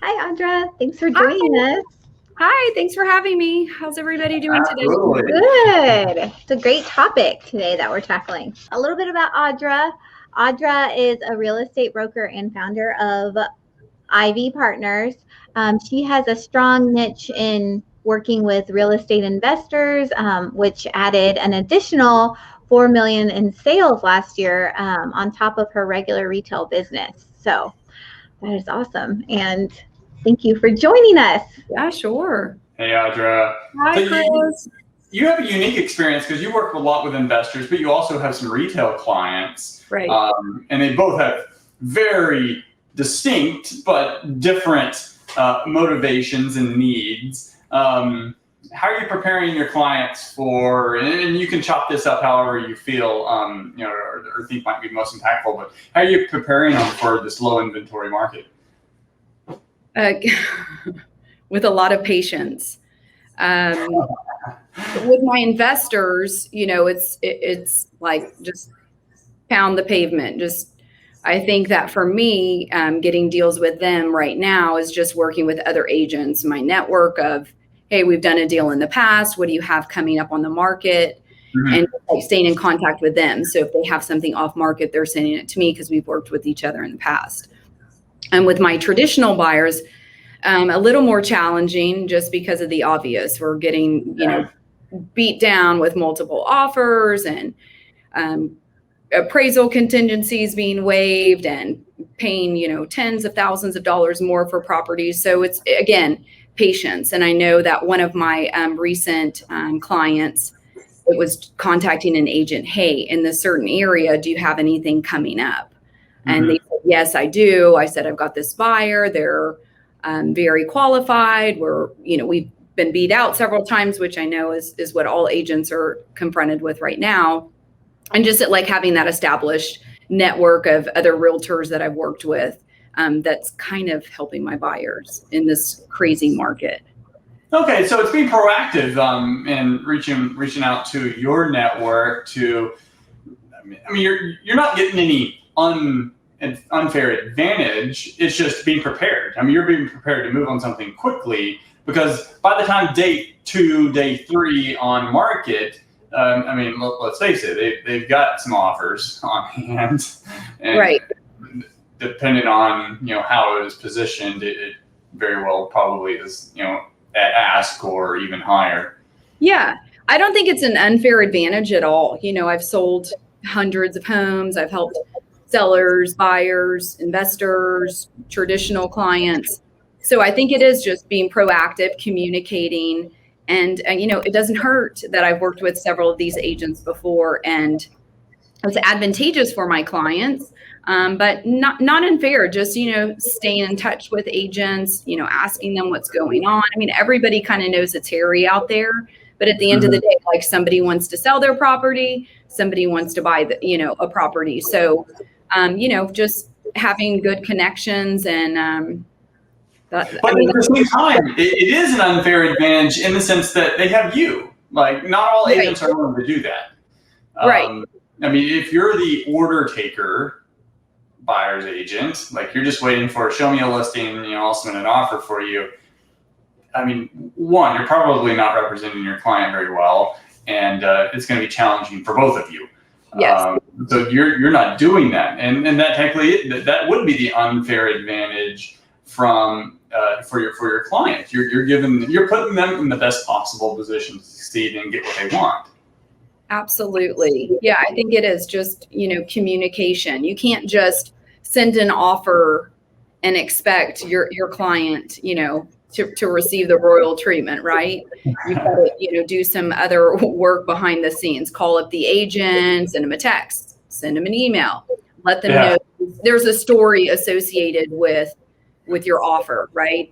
Hi, Audra. Thanks for joining us. Hi, thanks for having me. How's everybody doing today? Good. It's a great topic today that we're tackling. A little bit about Audra. Audra is a real estate broker and founder of Ivy Partners. She has a strong niche in working with real estate investors, which added an additional 4 million in sales last year on top of her regular retail business. So that is awesome. And thank you for joining us. Yeah, sure. Hey, Audra. Hi, Chris. You have a unique experience because you work a lot with investors, but you also have some retail clients. Right. And they both have very distinct but different motivations and needs. How are you preparing your clients for, and you can chop this up however you feel, or think might be most impactful, but how are you preparing them for this low inventory market? With a lot of patience. With my investors, it's like just pound the pavement. I think that for me, getting deals with them right now is just working with other agents, my network of, hey, we've done a deal in the past. What do you have coming up on the market? Mm-hmm. And staying in contact with them. So if they have something off market, they're sending it to me because we've worked with each other in the past. And with my traditional buyers, a little more challenging just because of the obvious. We're getting, beat down with multiple offers and appraisal contingencies being waived and paying, tens of thousands of dollars more for properties. So it's, again, patience. And I know that one of my recent clients, it was contacting an agent, hey, in this certain area, do you have anything coming up? Mm-hmm. And they said, yes, I do. I said, I've got this buyer. They're very qualified. We've been beat out several times, which I know is what all agents are confronted with right now. And just like having that established network of other realtors that I've worked with, that's kind of helping my buyers in this crazy market. Okay, so it's being proactive and reaching out to your network to. I mean, you're not getting any unfair advantage. It's just being prepared. I mean, you're being prepared to move on something quickly because by the time day 2, day 3 on market, let's face it, they've got some offers on hand, and right. Depending on how it was positioned, it very well probably is at ask or even higher. Yeah, I don't think it's an unfair advantage at all. I've sold hundreds of homes. I've helped sellers, buyers, investors, traditional clients. So I think it is just being proactive, communicating, and it doesn't hurt that I've worked with several of these agents before, and it's advantageous for my clients, but not unfair. Just staying in touch with agents, asking them what's going on. I mean, everybody kind of knows it's hairy out there, but at the end of the day, like somebody wants to sell their property, somebody wants to buy a property. So, just having good connections and. But at the same time, it is an unfair advantage in the sense that they have you. Like, not all agents are willing to do that. Right. I mean, if you're the order taker, buyer's agent, like you're just waiting for show me a listing, I'll submit an offer for you. I mean, one, you're probably not representing your client very well, and it's going to be challenging for both of you. Yes. So you're not doing that, and that technically that would be the unfair advantage from for your client. You're putting them in the best possible position to succeed and get what they want. Absolutely. Yeah, I think it is just, communication. You can't just send an offer and expect your client, to receive the royal treatment, right? You've got to, do some other work behind the scenes. Call up the agent, send them a text, send them an email, let them know there's a story associated with your offer, right?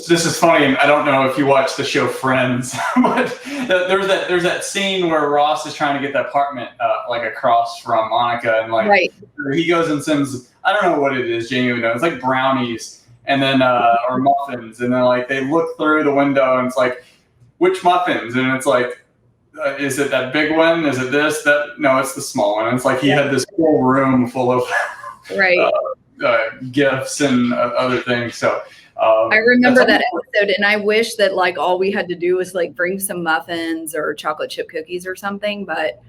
This is funny, and I don't know if you watch the show Friends, but there's that scene where Ross is trying to get the apartment across from Monica, and he goes and sends, I don't know what it is, Jamie would know, it's like brownies and then or muffins, and then they look through the window and it's like, which muffins? And it's like, is it that big one? Is it this? That? No, it's the small one. And it's like he had this whole room full of gifts and other things. So I remember that episode, and I wish that like all we had to do was like bring some muffins or chocolate chip cookies or something. But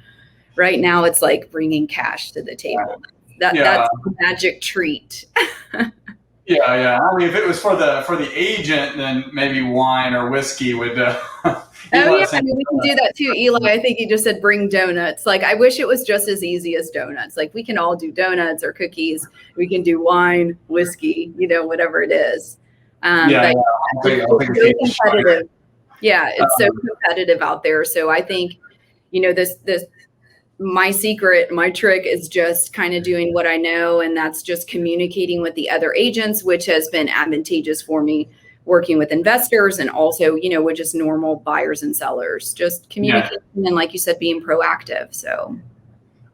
right now it's like bringing cash to the table. That's a magic treat. Yeah. I mean, if it was for the agent, then maybe wine or whiskey would. I mean, we can do that too, Eli. I think you just said bring donuts. Like, I wish it was just as easy as donuts. Like, we can all do donuts or cookies. We can do wine, whiskey, whatever it is. It's so competitive. Yeah, it's so competitive out there. So I think, this my secret, my trick is just kind of doing what I know, and that's just communicating with the other agents, which has been advantageous for me working with investors and also, with just normal buyers and sellers, just communicating and, like you said, being proactive. So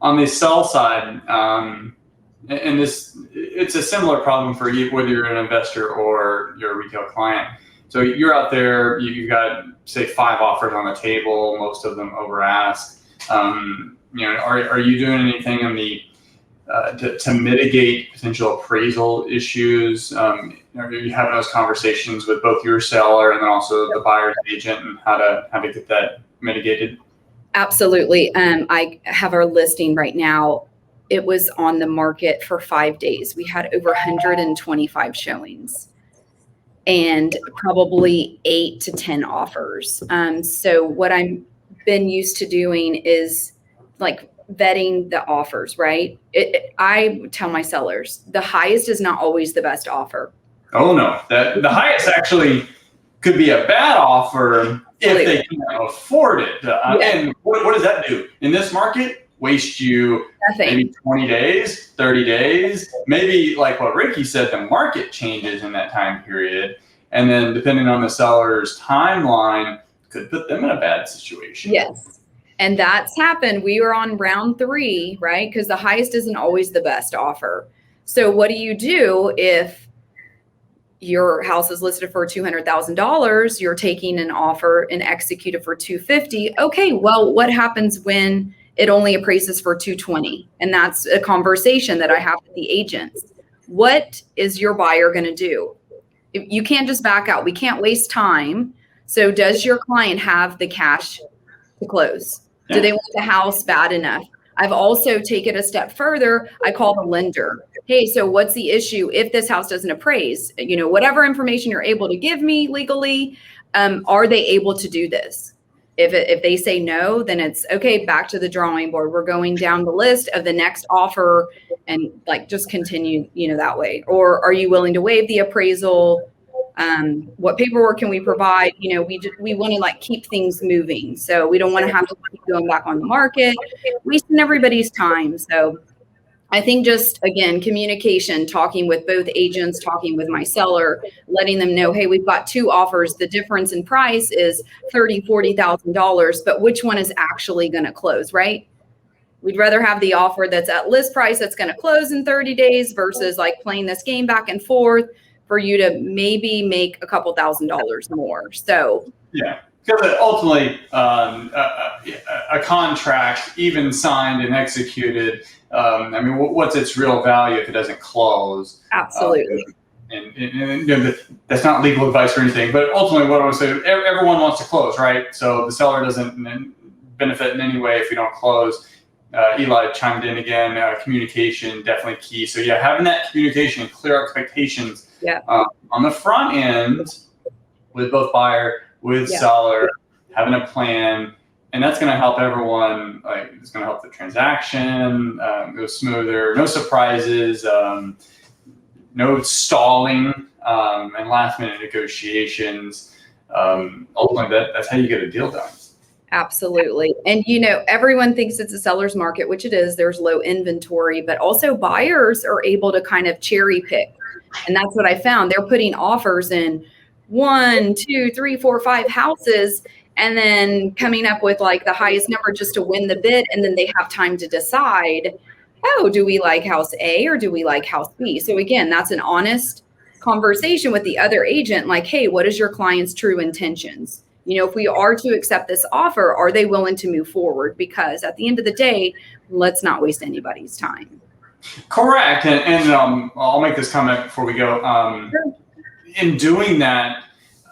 on the sell side, and it's a similar problem for you, whether you're an investor or you're a retail client. So you're out there, you got, say, 5 offers on the table, most of them over ask. Are you doing anything in the to mitigate potential appraisal issues? Are you having those conversations with both your seller and then also the buyer's agent, and how to get that mitigated? Absolutely. I have our listing right now. It was on the market for 5 days. We had over 125 showings and probably 8 to 10 offers. So what I've been used to doing is like vetting the offers, right? I tell my sellers, the highest is not always the best offer. Oh no, the highest actually could be a bad offer if they can afford it. And what does that do in this market? Waste you maybe 20 days, 30 days, maybe like what Ricky said, the market changes in that time period. And then depending on the seller's timeline, could put them in a bad situation. Yes. And that's happened. We were on round 3, right? Because the highest isn't always the best offer. So what do you do if your house is listed for $200,000? You're taking an offer and execute it for $250,000. Okay, well, what happens when it only appraises for $220,000? And that's a conversation that I have with the agents. What is your buyer going to do? You can't just back out. We can't waste time. So does your client have the cash to close? Do they want the house bad enough? I've also taken a step further. I call the lender. Hey, so what's the issue if this house doesn't appraise? Whatever information you're able to give me legally, are they able to do this? If they say no, then it's okay, back to the drawing board. We're going down the list of the next offer and like just continue, that way. Or are you willing to waive the appraisal? What paperwork can we provide? We want to like keep things moving. So we don't want to have to keep going back on the market, wasting everybody's time. So I think just, again, communication, talking with both agents, talking with my seller, letting them know, hey, we've got 2 offers. The difference in price is $30,000, $40,000, but which one is actually going to close, right? We'd rather have the offer that's at list price that's going to close in 30 days versus like playing this game back and forth for you to maybe make a couple $1,000s more. So yeah, because ultimately a contract, even signed and executed, what's its real value if it doesn't close? Absolutely. And that's not legal advice or anything, but ultimately what I would say, everyone wants to close, right? So the seller doesn't benefit in any way if you don't close. Eli chimed in again, communication, definitely key. So yeah, having that communication, clear expectations on the front end with both buyer, with seller, having a plan, and that's going to help everyone. Like, it's going to help the transaction go smoother, no surprises, no stalling, and last minute negotiations. Ultimately, that's how you get a deal done. Absolutely. And, everyone thinks it's a seller's market, which it is. There's low inventory, but also buyers are able to kind of cherry pick. And that's what I found. They're putting offers in 1, 2, 3, 4, 5 houses, and then coming up with like the highest number just to win the bid. And then they have time to decide, oh, do we like house A or do we like house B? So again, that's an honest conversation with the other agent. Like, hey, what is your client's true intentions? If we are to accept this offer, are they willing to move forward? Because at the end of the day, let's not waste anybody's time. Correct. And I'll make this comment before we go. In doing that,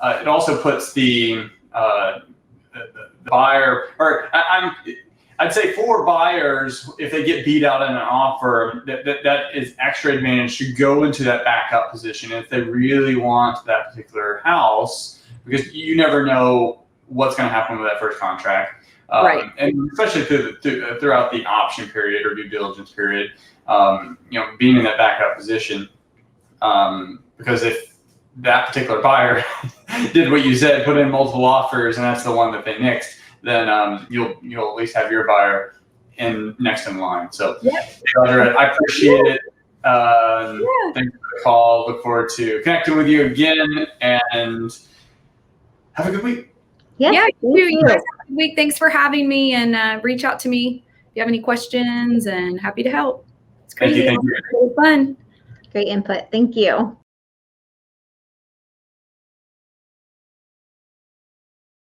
it also puts the buyer, or I'd say for buyers, if they get beat out in an offer, that is extra advantage to go into that backup position if they really want that particular house, because you never know what's going to happen with that first contract. Right. And especially throughout the option period or due diligence period, being in that backup position, because if that particular buyer did what you said, put in multiple offers, and that's the one that they nixed, then you'll at least have your buyer next in line. So, Audra, I appreciate it. Thanks for the call. Look forward to connecting with you again, and have a good week. Yeah, you guys have a good week. Thanks for having me, and reach out to me if you have any questions, and happy to help. It's crazy. Thank you. It was fun. Great input. Thank you.